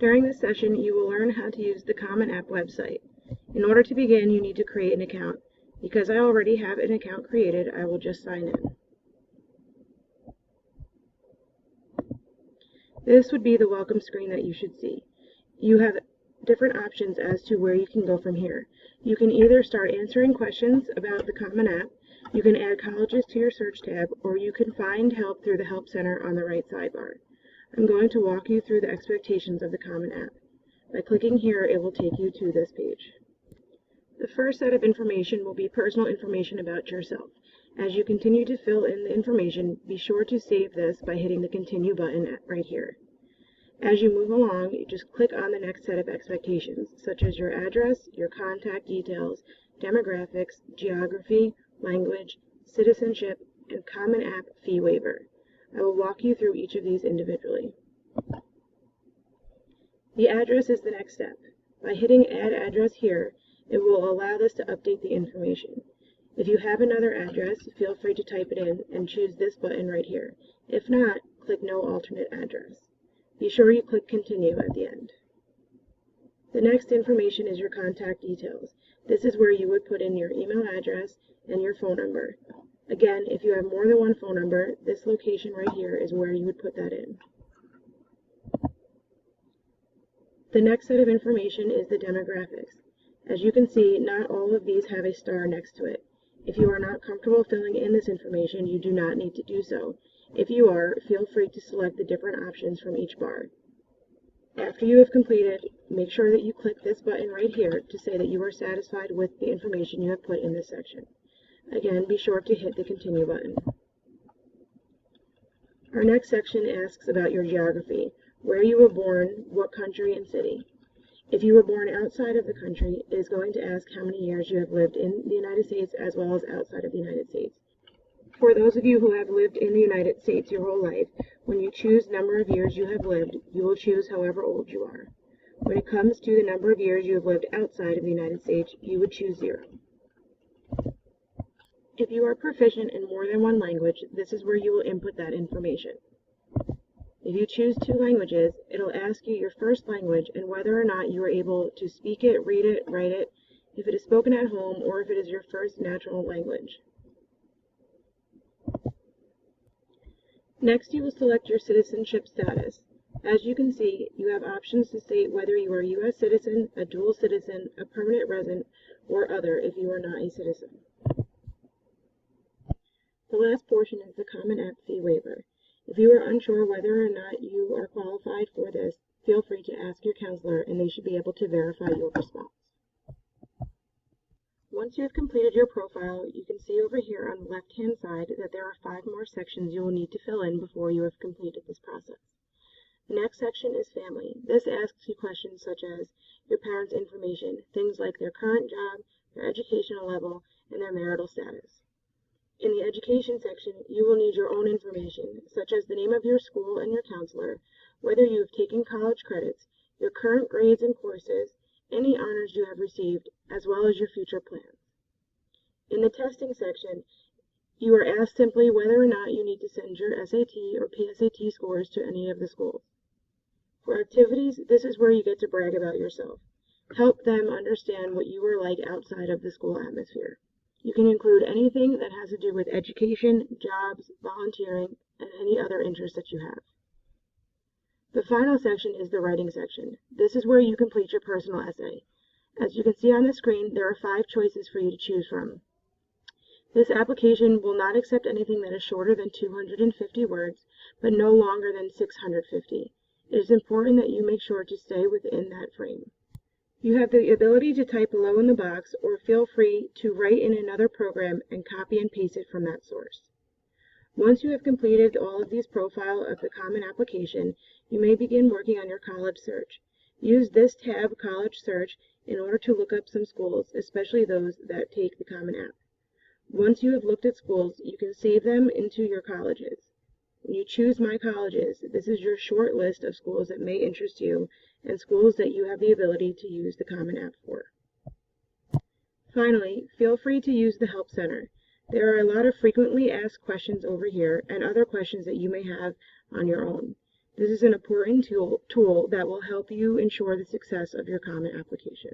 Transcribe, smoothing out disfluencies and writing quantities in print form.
During this session, you will learn how to use the Common App website. In order to begin, you need to create an account. Because I already have an account created, I will just sign in. This would be the welcome screen that you should see. You have different options as to where you can go from here. You can either start answering questions about the Common App, you can add colleges to your search tab, or you can find help through the Help Center on the right sidebar. I'm going to walk you through the expectations of the Common App. By clicking here, it will take you to this page. The first set of information will be personal information about yourself. As you continue to fill in the information, be sure to save this by hitting the Continue button right here. As you move along, you just click on the next set of expectations, such as your address, your contact details, demographics, geography, language, citizenship, and Common App fee waiver. I will walk you through each of these individually. The address is the next step. By hitting Add Address here, it will allow this to update the information. If you have another address, feel free to type it in and choose this button right here. If not, click No Alternate Address. Be sure you click Continue at the end. The next information is your contact details. This is where you would put in your email address and your phone number. Again, if you have more than one phone number, this location right here is where you would put that in. The next set of information is the demographics. As you can see, not all of these have a star next to it. If you are not comfortable filling in this information, you do not need to do so. If you are, feel free to select the different options from each bar. After you have completed, make sure that you click this button right here to say that you are satisfied with the information you have put in this section. Again, be sure to hit the Continue button. Our next section asks about your geography, where you were born, what country and city. If you were born outside of the country, it is going to ask how many years you have lived in the United States as well as outside of the United States. For those of you who have lived in the United States your whole life, when you choose number of years you have lived, you will choose however old you are. When it comes to the number of years you have lived outside of the United States, you would choose 0. If you are proficient in more than one language, this is where you will input that information. If you choose 2 languages, it'll ask you your first language and whether or not you are able to speak it, read it, write it, if it is spoken at home, or if it is your first natural language. Next, you will select your citizenship status. As you can see, you have options to state whether you are a U.S. citizen, a dual citizen, a permanent resident, or other if you are not a citizen. The last portion is the Common App fee waiver. If you are unsure whether or not you are qualified for this, feel free to ask your counselor and they should be able to verify your response. Once you have completed your profile, you can see over here on the left-hand side that there are 5 more sections you will need to fill in before you have completed this process. The next section is family. This asks you questions such as your parents' information, things like their current job, their educational level, and their marital status. In the education section, you will need your own information, such as the name of your school and your counselor, whether you have taken college credits, your current grades and courses, any honors you have received, as well as your future plans. In the testing section, you are asked simply whether or not you need to send your SAT or PSAT scores to any of the schools. For activities, this is where you get to brag about yourself. Help them understand what you are like outside of the school atmosphere. You can include anything that has to do with education, jobs, volunteering, and any other interests that you have. The final section is the writing section. This is where you complete your personal essay. As you can see on the screen, there are 5 choices for you to choose from. This application will not accept anything that is shorter than 250 words, but no longer than 650. It is important that you make sure to stay within that frame. You have the ability to type below in the box, or feel free to write in another program and copy and paste it from that source. Once you have completed all of these profiles of the Common application, you may begin working on your college search. Use this tab, College Search, in order to look up some schools, especially those that take the Common App. Once you have looked at schools, you can save them into your colleges. When you choose My Colleges, this is your short list of schools that may interest you and schools that you have the ability to use the Common App for. Finally, feel free to use the Help Center. There are a lot of frequently asked questions over here and other questions that you may have on your own. This is an important tool that will help you ensure the success of your common application.